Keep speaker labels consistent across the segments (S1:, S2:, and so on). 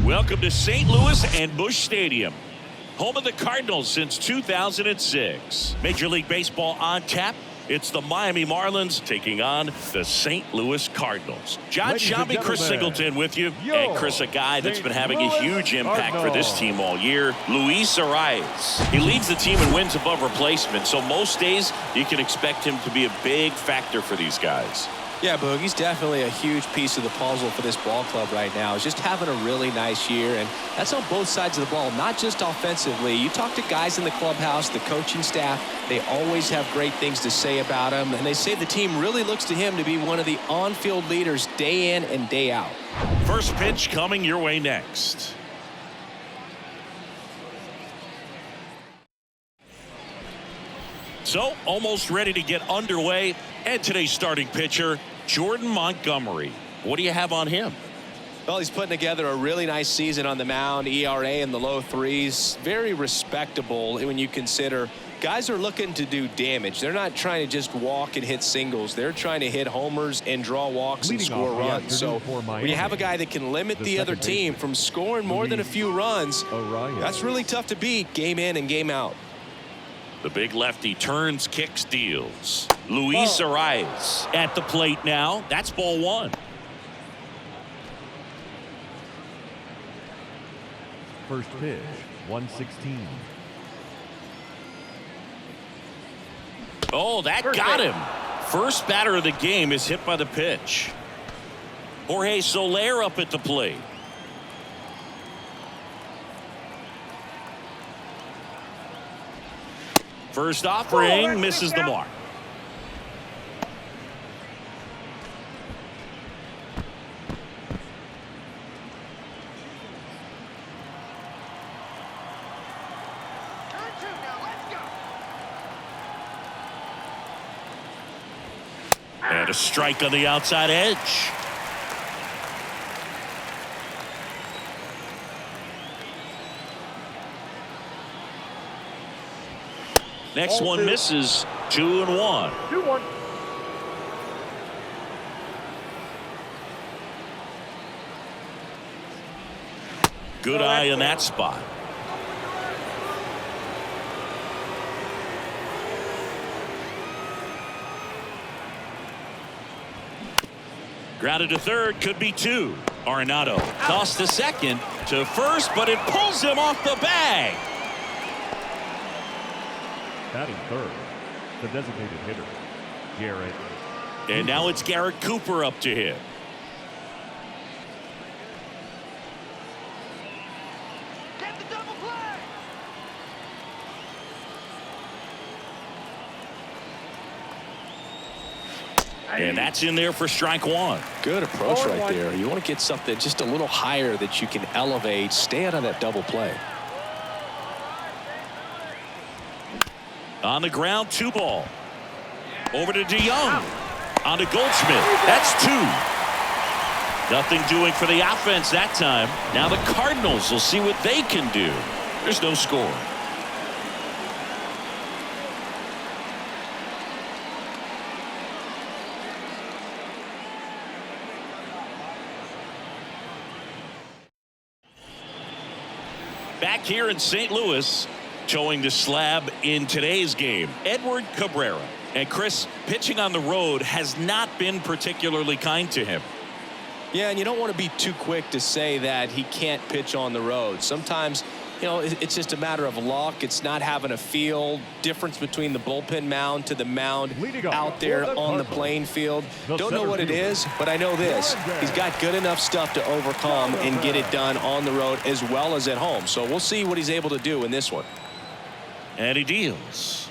S1: Welcome to St. Louis and Busch Stadium, home of the Cardinals since 2006. Major League Baseball on tap. It's the Miami Marlins taking on the St. Louis Cardinals. John Shambi, Chris Singleton with you. And Chris, a guy that's been having a huge impact for this team all year, Luis Arias. He leads the team in wins above replacement, so most days you can expect him to be a big factor for these guys.
S2: Yeah, Boog, he's definitely a huge piece of the puzzle for this ball club right now. He's just having a really nice year, and that's on both sides of the ball, not just offensively. You talk to guys in the clubhouse, the coaching staff, they always have great things to say about him, and they say the team really looks to him to be one of the on-field leaders day in and day out.
S1: First pitch coming your way next. So, almost ready to get underway. And today's starting pitcher, Jordan Montgomery. What do you have on him?
S2: Well, he's putting together a really nice season on the mound. ERA in the low threes. Very respectable when you consider guys are looking to do damage. They're not trying to just walk and hit singles. They're trying to hit homers and draw walks and score runs. So when you have a guy that can limit the other team from scoring more than a few runs, that's really tough to beat game in and game out.
S1: The big lefty turns, kicks, deals. Luis Arias at the plate now. That's ball one.
S3: First pitch, 116.
S1: Oh, that got him. First batter of the game is hit by the pitch. Jorge Soler up at the plate. First offering misses the mark. And a strike on the outside edge. Next one misses. 2-1.
S3: 2-1.
S1: Good eye in that spot. Grounded to third, could be two. Arenado tossed to second, to first, but it pulls him off the bag.
S3: Batting third, the designated hitter, Garrett.
S1: And now it's Garrett Cooper up to hit.
S4: Get the double play.
S1: And that's in there for strike one.
S2: Good approach right there. You want to get something just a little higher that you can elevate. Stay out of that double play.
S1: On the ground, 2 ball. Over to DeYoung. On to Goldschmidt. That's 2. Nothing doing for the offense that time. Now the Cardinals will see what they can do. There's no score. Back here in St. Louis, towing the slab in today's game, Edward Cabrera. And Chris, pitching on the road has not been particularly kind to him.
S2: Yeah, and you don't want to be too quick to say that he can't pitch on the road. Sometimes, you know, it's just a matter of luck. It's not having a feel. Difference between the bullpen mound to the mound out there on the playing field. Don't know what it is, but I know this. He's got good enough stuff to overcome and get it done on the road as well as at home. So we'll see what he's able to do in this one.
S1: And he deals.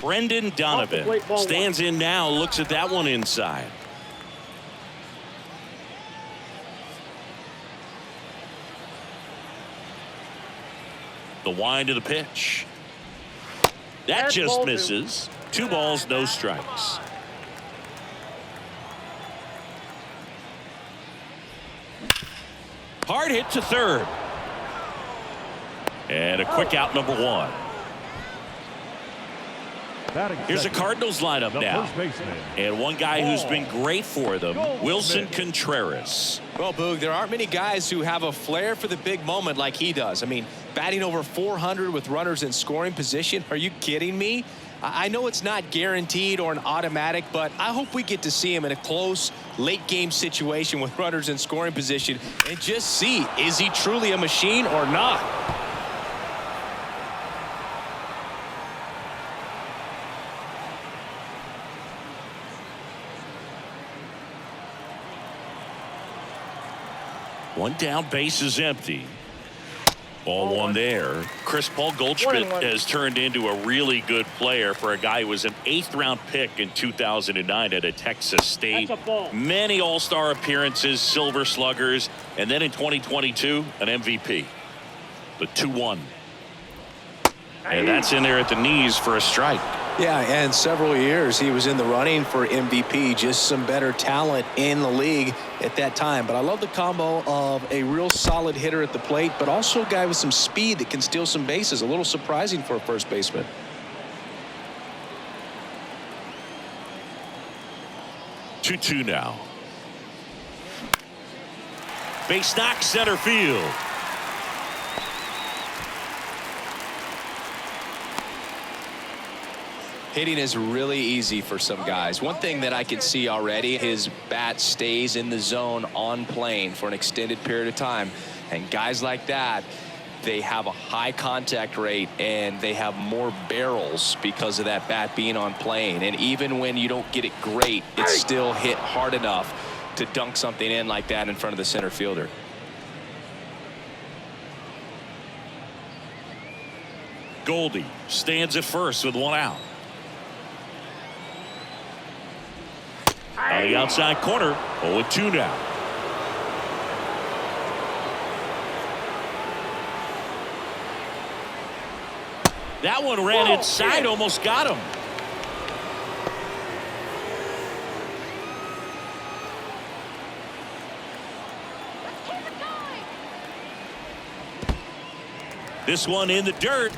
S1: Brendan Donovan stands in now, looks at that one inside. The wind of the pitch. That just misses. 2 balls, no strikes. Hard hit to third. And a quick out, number 1. Here's a Cardinals lineup now. And one guy who's been great for them, Wilson Contreras.
S2: Well, Boog, there aren't many guys who have a flair for the big moment like he does. I mean, batting over 400 with runners in scoring position. Are you kidding me? I know it's not guaranteed or an automatic, but I hope we get to see him in a close, late-game situation with runners in scoring position and just see, is he truly a machine or not?
S1: One down, base is empty. Ball one there. Chris Paul Goldschmidt has turned into a really good player for a guy who was an 8th-round pick in 2009 at Texas State. Many all-star appearances, Silver Sluggers, and then in 2022, an MVP. The 2-1. And that's in there at the knees for a strike.
S2: Yeah, and several years he was in the running for MVP. Just some better talent in the league at that time. But I love the combo of a real solid hitter at the plate, but also a guy with some speed that can steal some bases. A little surprising for a first baseman.
S1: Two now. Base knock, center field.
S2: Hitting is really easy for some guys. One thing that I can see already, his bat stays in the zone on plane for an extended period of time. And guys like that, they have a high contact rate and they have more barrels because of that bat being on plane. And even when you don't get it great, it's still hit hard enough to dunk something in like that in front of the center fielder.
S1: Goldie stands at first with one out. On the outside corner, 0-2 now. That one ran inside, almost got him. This one in the dirt.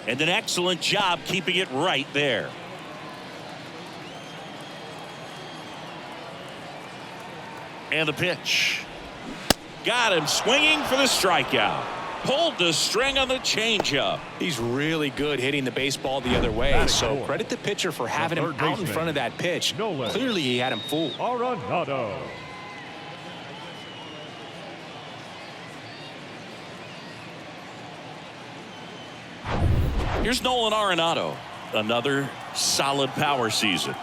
S1: And an excellent job keeping it right there. And the pitch. Got him swinging for the strikeout. Pulled the string on the changeup.
S2: He's really good hitting the baseball the other way. So credit the pitcher for having him out in front of that pitch. Clearly he had him fooled.
S3: Arenado.
S1: Here's Nolan Arenado. Another solid power season.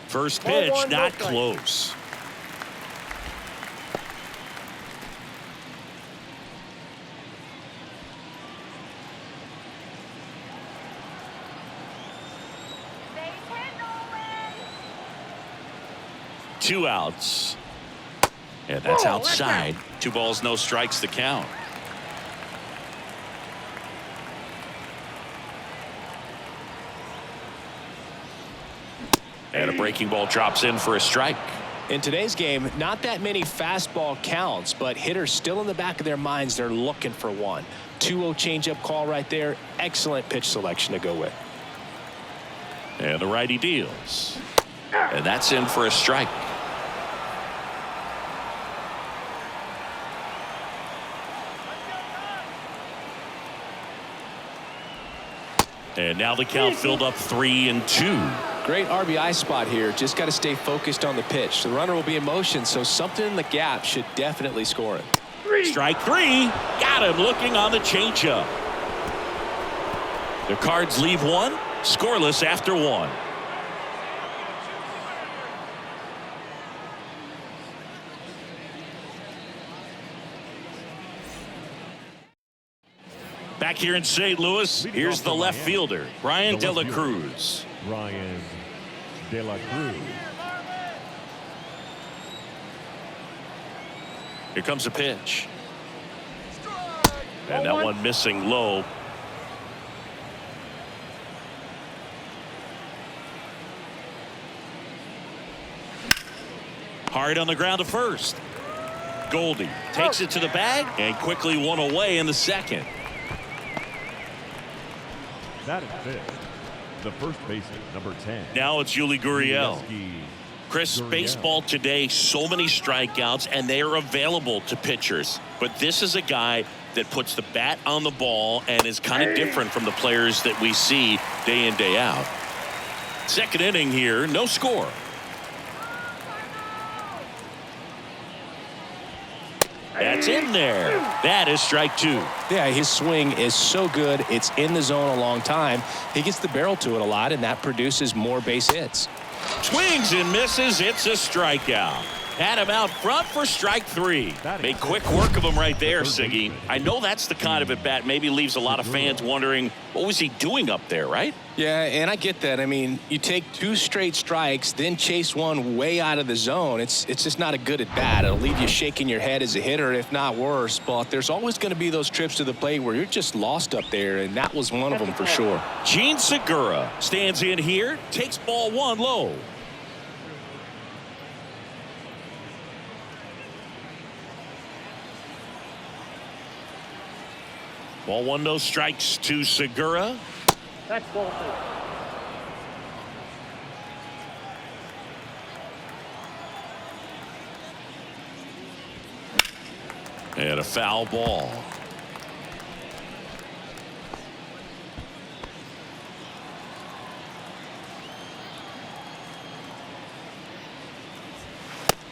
S1: First pitch, not close. Two outs. And that's outside. 2 balls, no strikes to count. And a breaking ball drops in for a strike.
S2: In today's game, not that many fastball counts, but hitters still in the back of their minds, they're looking for one. 2-0 changeup call right there. Excellent pitch selection to go with.
S1: And the righty deals. And that's in for a strike. And now the count filled up 3-2.
S2: Great RBI spot here. Just got to stay focused on the pitch. The runner will be in motion, so something in the gap should definitely score it.
S1: Strike 3. Got him looking on the changeup. The Cards leave one scoreless after 1. Back here in St. Louis, here's the left fielder, Ryan De La Cruz.
S3: Ryan De La Cruz.
S1: Here comes a pitch. And that one missing low. Hard on the ground to first. Goldie takes it to the bag and quickly one away in the second.
S3: Batting fifth, the first baseman, number 10.
S1: Now it's Yuli Gurriel. Chris,
S3: Gurriel.
S1: baseball today, so many strikeouts, and they are available to pitchers. But this is a guy that puts the bat on the ball and is kind of different from the players that we see day in, day out. Second inning here, no score. That's in there. That is strike two.
S2: Yeah, his swing is so good. It's in the zone a long time. He gets the barrel to it a lot, and that produces more base hits.
S1: Swings and misses. It's a strikeout. Had him out front for strike three. Made quick work of him right there, Siggy. I know that's the kind of at bat maybe leaves a lot of fans wondering, what was he doing up there, right?
S2: Yeah, and I get that. I mean, you take 2 straight strikes, then chase one way out of the zone. It's just not a good at bat. It'll leave you shaking your head as a hitter, if not worse. But there's always going to be those trips to the plate where you're just lost up there, and that was one of them for sure.
S1: Gene Segura stands in here, takes ball one low. Ball one, no strikes to Segura.
S4: That's ball 2.
S1: And a foul ball.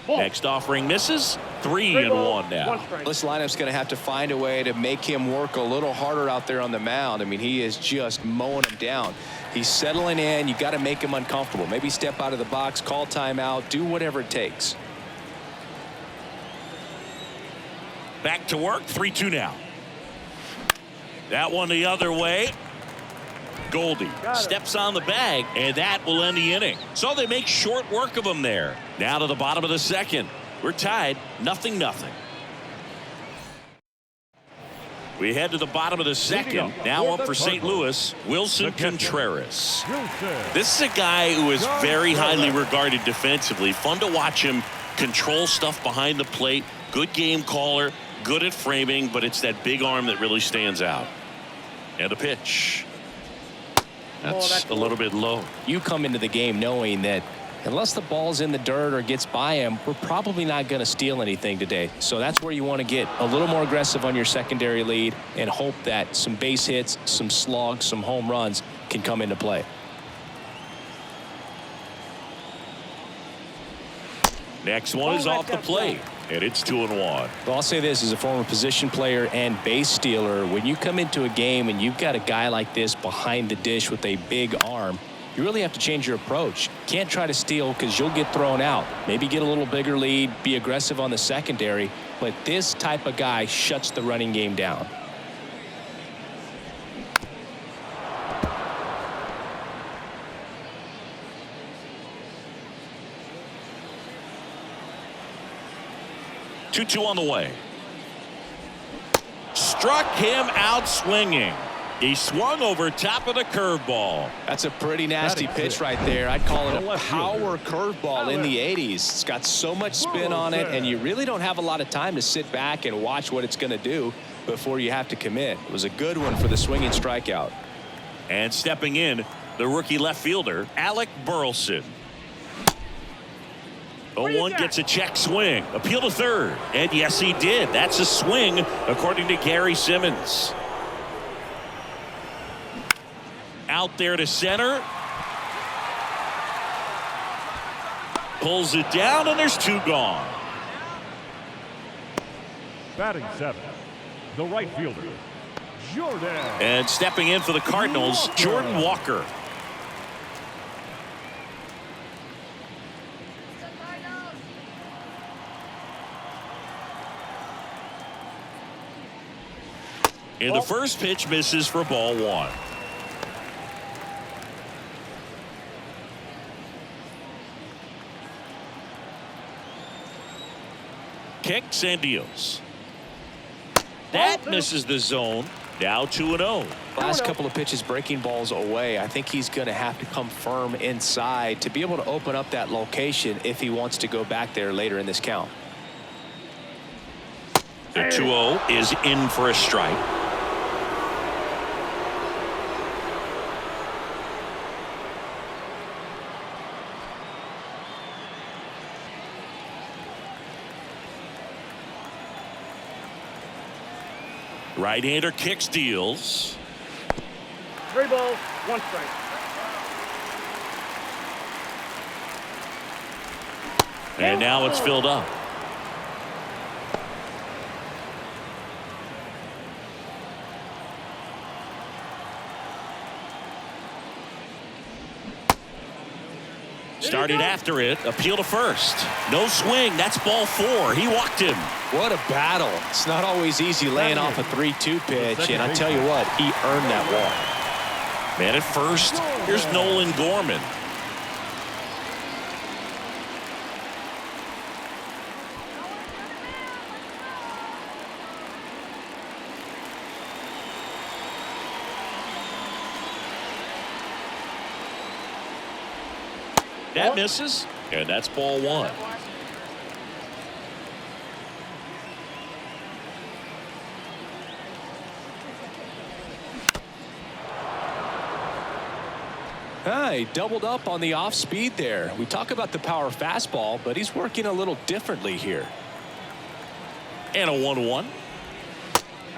S1: Next offering misses. 3-1 now.
S2: This lineup's going to have to find a way to make him work a little harder out there on the mound. I mean, he is just mowing him down. He's settling in. You got to make him uncomfortable. Maybe step out of the box, call timeout, do whatever it takes.
S1: Back to work. 3-2 now. That one the other way. Goldie steps on the bag, and that will end the inning. So they make short work of him there. Now to the bottom of the second. We're tied 0-0. We head to the bottom of the second. Now up for St. Louis, Wilson Contreras. This is a guy who is very highly regarded defensively. Fun to watch him control stuff behind the plate. Good game caller, good at framing, but it's that big arm that really stands out. And a pitch. That's a little bit low.
S2: You come into the game knowing that unless the ball's in the dirt or gets by him, we're probably not going to steal anything today. So that's where you want to get a little more aggressive on your secondary lead and hope that some base hits, some slugs, some home runs can come into play.
S1: Next one is off the plate, and it's 2-1.
S2: Well, I'll say this as a former position player and base stealer, when you come into a game and you've got a guy like this behind the dish with a big arm, you really have to change your approach. Can't try to steal because you'll get thrown out. Maybe get a little bigger lead, be aggressive on the secondary, but this type of guy shuts the running game down.
S1: Two on the way. Struck him out swinging. He swung over top of the curveball.
S2: That's a pretty nasty pitch right there. I'd call it a power curveball in the 80s. It's got so much spin on it, and you really don't have a lot of time to sit back and watch what it's going to do before you have to commit. It was a good one for the swinging strikeout.
S1: And stepping in, the rookie left fielder, Alec Burleson. 0-1 gets a check swing. Appeal to third. And yes, he did. That's a swing, according to Gary Simmons. Out there to center. Pulls it down, and there's 2 gone.
S3: Batting 7, the right fielder, Jordan.
S1: And stepping in for the Cardinals, Jordan Walker. And the first pitch misses for ball 1. Kicks and deals. That misses the zone. Now 2-0.
S2: Last couple of pitches breaking balls away. I think he's going to have to come firm inside to be able to open up that location if he wants to go back there later in this count.
S1: The 2-0 is in for a strike. Right-hander kicks, deals.
S4: 3 balls, 1 strike.
S1: And now it's filled up. Started after it. Appeal to first. No swing. That's ball 4. He walked him.
S2: What a battle. It's not always easy laying off a 3-2 pitch, and I tell you what, he earned that walk.
S1: Man at first. Here's Nolan Gorman. That misses, and that's ball 1.
S2: He doubled up on the off speed there. We talk about the power fastball, but he's working a little differently here.
S1: And a 1-1.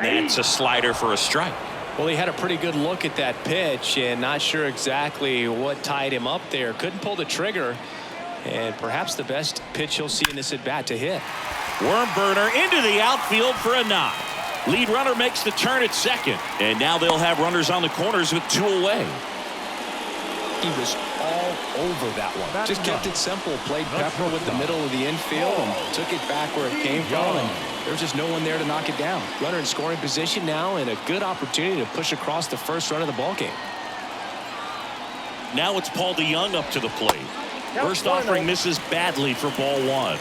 S1: That's a slider for a strike.
S2: Well, he had a pretty good look at that pitch and not sure exactly what tied him up there. Couldn't pull the trigger, and perhaps the best pitch he'll see in this at bat to hit.
S1: Worm burner into the outfield for a knock. Lead runner makes the turn at second, and now they'll have runners on the corners with 2 away.
S2: He was all over that one. Just kept it simple. Played pepper with the middle of the infield and took it back where it came from. And there was just no one there to knock it down. Runner in scoring position now, and a good opportunity to push across the first run of the ballgame.
S1: Now it's Paul DeYoung up to the plate. First offering misses badly for ball 1.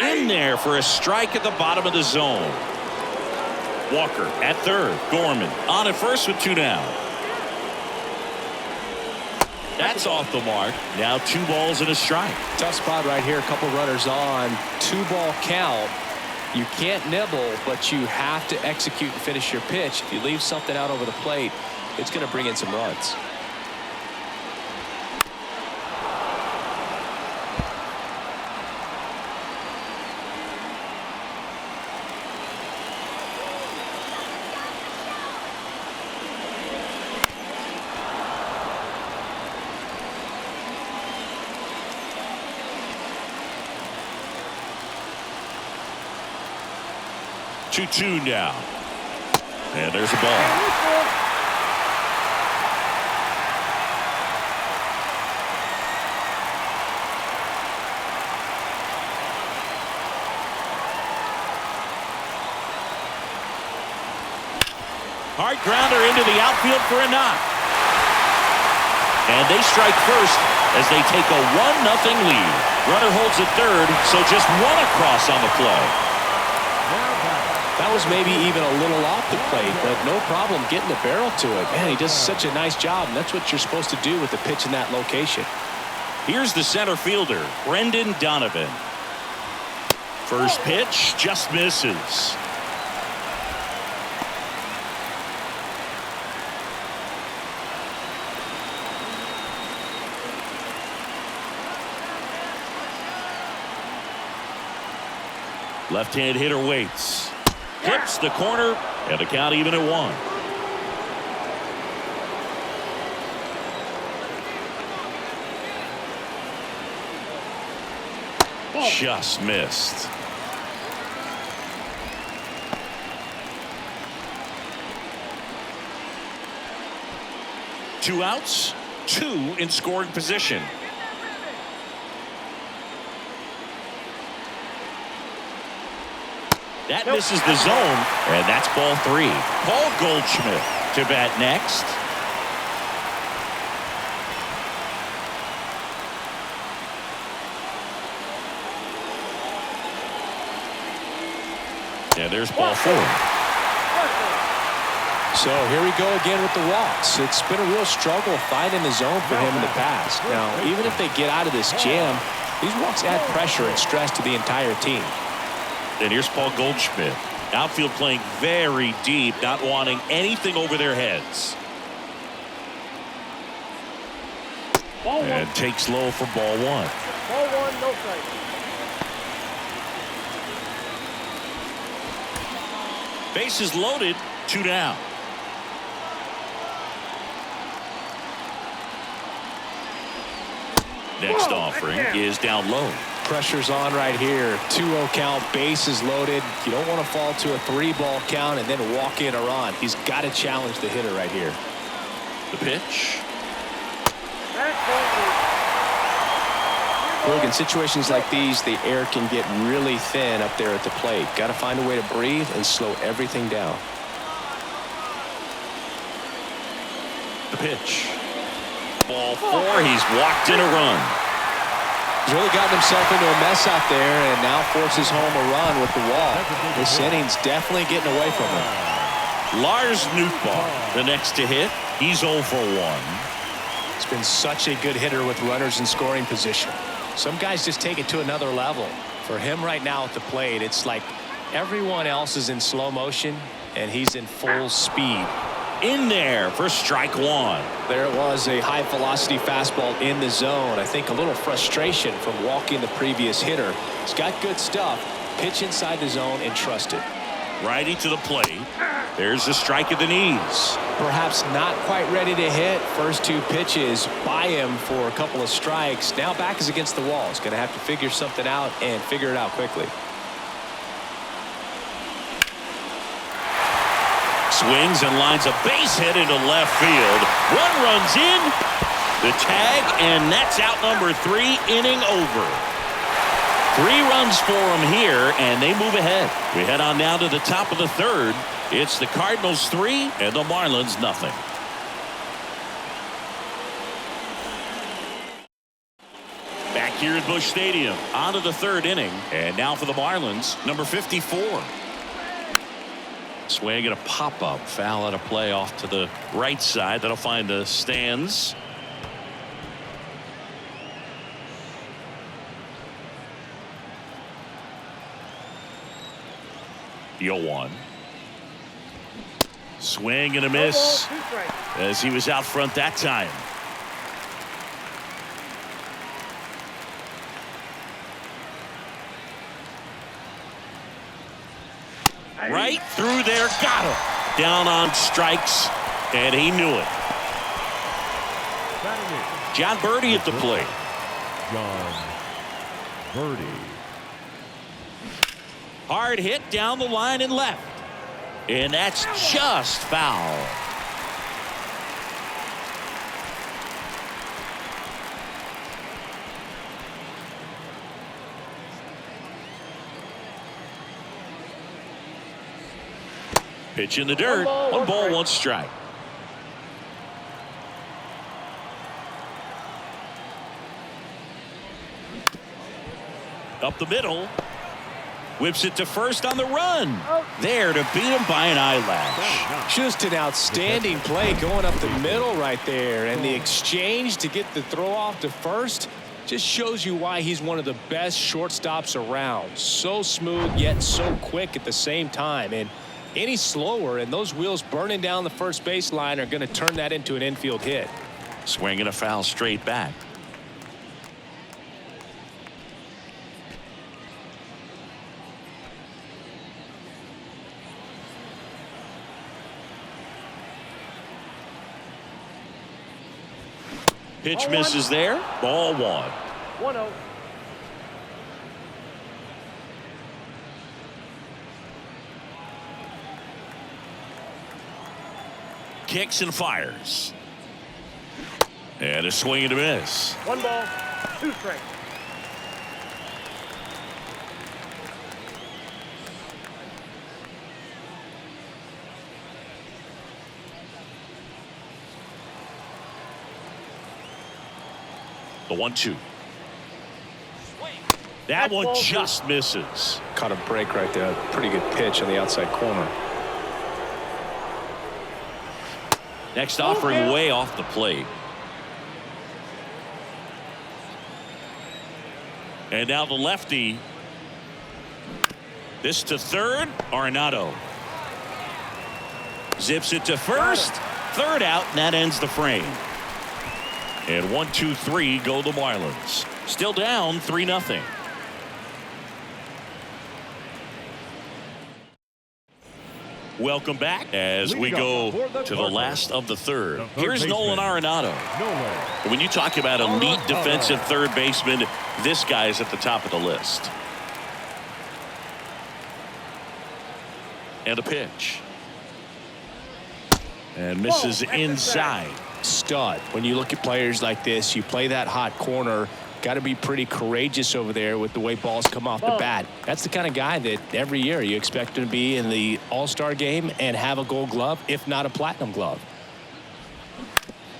S1: In there for a strike at the bottom of the zone. Walker at third. Gorman on at first with 2 down. That's off the mark. Now 2 balls and a strike.
S2: Tough spot right here. A couple runners on. 2-ball count. You can't nibble, but you have to execute and finish your pitch. If you leave something out over the plate, it's going to bring in some runs.
S1: Two now. And there's a ball. Hard grounder into the outfield for a knock. And they strike first as they take a 1-0 lead. Runner holds at third, so just 1 across on the play.
S2: That was maybe even a little off the plate, but no problem getting the barrel to it. Man, he does such a nice job, and that's what you're supposed to do with the pitch in that location.
S1: Here's the center fielder, Brendan Donovan. First pitch just misses. Left-hand hitter waits. Hits the corner, and the count even at 1. Just missed. Two outs, 2 in scoring position. That misses the zone, and that's ball 3. Paul Goldschmidt to bat next. And there's ball 4.
S2: So here we go again with the walks. It's been a real struggle finding the zone for him in the past. Now, even if they get out of this jam, these walks add pressure and stress to the entire team.
S1: And here's Paul Goldschmidt. Outfield playing very deep, not wanting anything over their heads.
S4: Ball one.
S1: And takes low for ball one.
S4: Ball one, no strike.
S1: Bases loaded, 2 down. Next offering is down low.
S2: Pressure's on right here. 2-0 count, bases loaded. You don't want to fall to a 3-ball count and then walk in a run. He's got to challenge the hitter right here.
S1: The pitch.
S2: Look, in situations like these, the air can get really thin up there at the plate. Got to find a way to breathe and slow everything down.
S1: The pitch. Ball 4. He's walked in a run.
S2: He's really gotten himself into a mess out there and now forces home a run with the wall. This inning's definitely getting away from him.
S1: Lars Nootbaar, the next to hit. He's 0 for 1.
S2: He's been such a good hitter with runners in scoring position. Some guys just take it to another level. For him right now at the plate, it's like everyone else is in slow motion and he's in full speed.
S1: In there for strike 1.
S2: There it was, a high velocity fastball in the zone. I think a little frustration from walking the previous hitter. He's got good stuff. Pitch inside the zone and trust it.
S1: Righty to the plate. There's the strike of the knees.
S2: Perhaps not quite ready to hit. First 2 pitches by him for a couple of strikes. Now back is against the wall. He's going to have to figure something out and figure it out quickly.
S1: Swings and lines a base hit into left field. 1 runs in. The tag, and that's out number 3. Inning over. 3 runs for them here, and they move ahead. We head on now to the top of the 3rd. It's the Cardinals 3 and the Marlins nothing. Back here at Busch Stadium, on to the 3rd inning, and now for the Marlins, number 54. Swing and a pop-up, foul out of play off to the right side. That'll find the stands. The 0-1. Swing and a miss as he was out front that time. Right through there, got him. Down on strikes, and he knew it. John Birdie at the plate.
S3: John Birdie.
S1: Hard hit down the line and left. And that's just foul. Pitch in the dirt. 1 ball, 1 strike. Up the middle. Whips it to first on the run. There to beat him by an eyelash.
S2: Just an outstanding play going up the middle right there. And the exchange to get the throw off to first just shows you why he's one of the best shortstops around. So smooth yet so quick at the same time. And any slower and those wheels burning down the first baseline are going to turn that into an infield hit.
S1: Swinging a foul straight back. Pitch misses there. Ball 1.
S4: 1-0.
S1: Kicks and fires. And a swing and a miss.
S4: 1 ball, 2 strikes.
S1: The 1-2. That one just misses.
S2: Caught a break right there. Pretty good pitch on the outside corner.
S1: Next offering way off the plate. And now the lefty. This to third. Arenado zips it to first. Third out, and that ends the frame. And 1, 2, 3 go the Marlins. Still down 3-0. Welcome back as we go to the last of the third. Here's Nolan Arenado. When you talk about elite defensive third baseman, this guy is at the top of the list. And a pitch. And misses inside.
S2: Stud. When you look at players like this, you play that hot corner. Got to be pretty courageous over there with the way balls come off the bat. That's the kind of guy that every year you expect him to be in the All-Star game and have a Gold Glove, if not a Platinum Glove.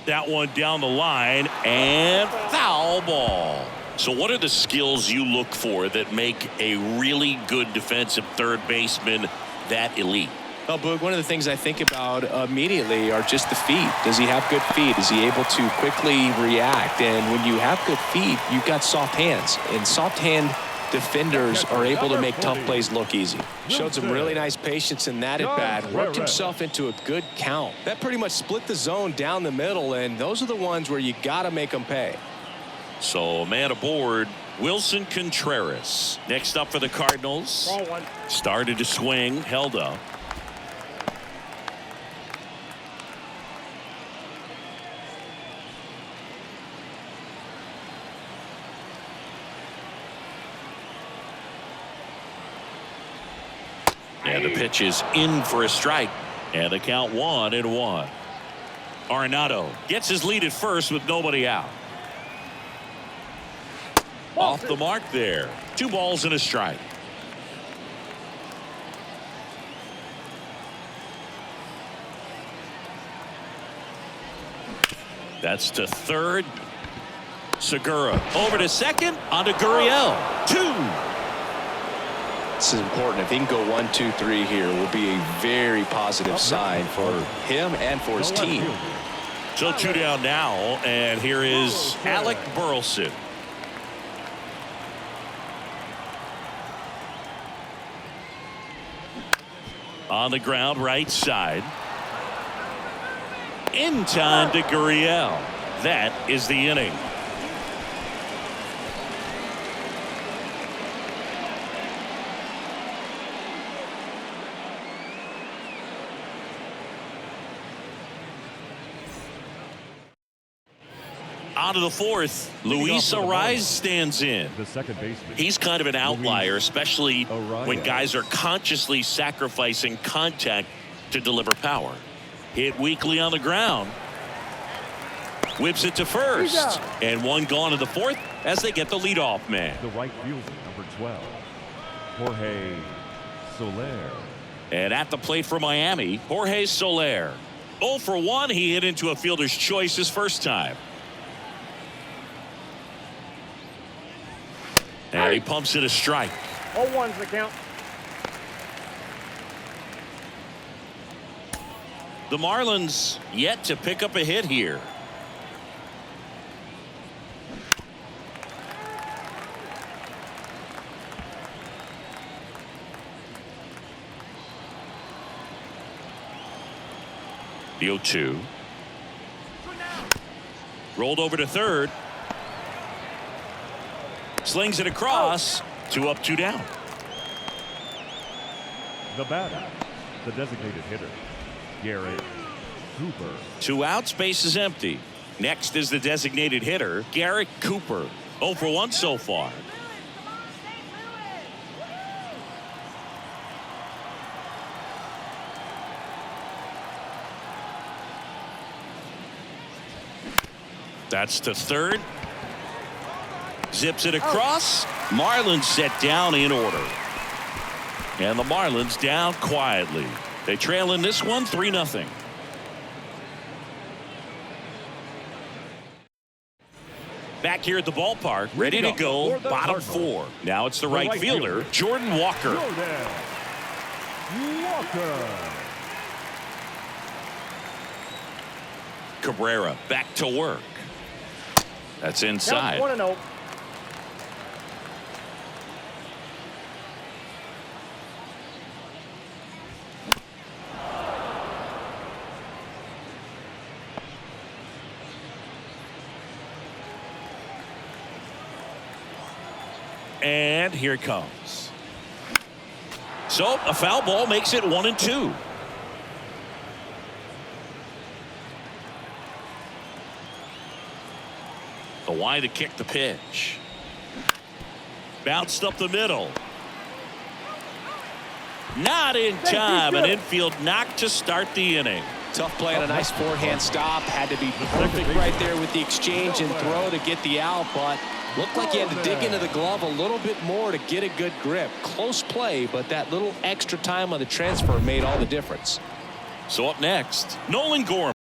S1: That one down the line and foul ball. So what are the skills you look for that make a really good defensive third baseman that elite?
S2: Well, Boog, one of the things I think about immediately are just the feet. Does he have good feet? Is he able to quickly react? And when you have good feet, you've got soft hands. And soft hand defenders are able to make tough plays look easy. Showed some really nice patience in that at bat. Worked himself into a good count. That pretty much split the zone down the middle. And those are the ones where you got to make them pay.
S1: So a man aboard, Wilson Contreras. Next up for the Cardinals. Started to swing, held up. And the pitch is in for a strike. And the count 1-1. Arenado gets his lead at first with nobody out. Off the mark there. 2 balls and a strike. That's to third. Segura over to second. On to Gurriel. 2.
S2: This is important. If he can go 1, 2, 3 here, will be a very positive sign for him and for his team.
S1: So 2 down now, and here is Alec Burleson. On the ground, right side. In time to Gurriel. That is the inning. On to the fourth. Luis Arraez stands in.
S3: The second baseman.
S1: He's kind of an outlier, especially when guys are consciously sacrificing contact to deliver power. Hit weakly on the ground. Whips it to first. And 1 gone in the fourth as they get the leadoff man.
S3: The right fielder, number 12, Jorge Soler.
S1: And at the plate for Miami, Jorge Soler. 0 for 1. He hit into a fielder's choice his first time. And he pumps it a strike.
S4: 0-1's the count.
S1: The Marlins yet to pick up a hit here. The 0-2. Rolled over to third. Slings it across. 2 up, 2 down.
S3: The batter, the designated hitter, Garrett Cooper.
S1: 2 outs, base is empty. Next is the designated hitter, Garrett Cooper. 0 for 1 so far. That's to third. Zips it across. Marlins set down in order. And the Marlins down quietly. They trail in this one 3-0. Back here at the ballpark, ready to go, bottom 4. Now it's the right fielder, Jordan Walker. Cabrera back to work. That's inside.
S4: 1-0.
S1: And here it comes. So a foul ball makes it 1-2. Kawhi to kick the pitch. Bounced up the middle. Not in time. An infield knock to start the inning.
S2: Tough play on a nice forehand stop. Had to be perfect right there with the exchange and throw to get the out, but looked like he had to dig into the glove a little bit more to get a good grip. Close play, but that little extra time on the transfer made all the difference.
S1: So up next, Nolan Gorman.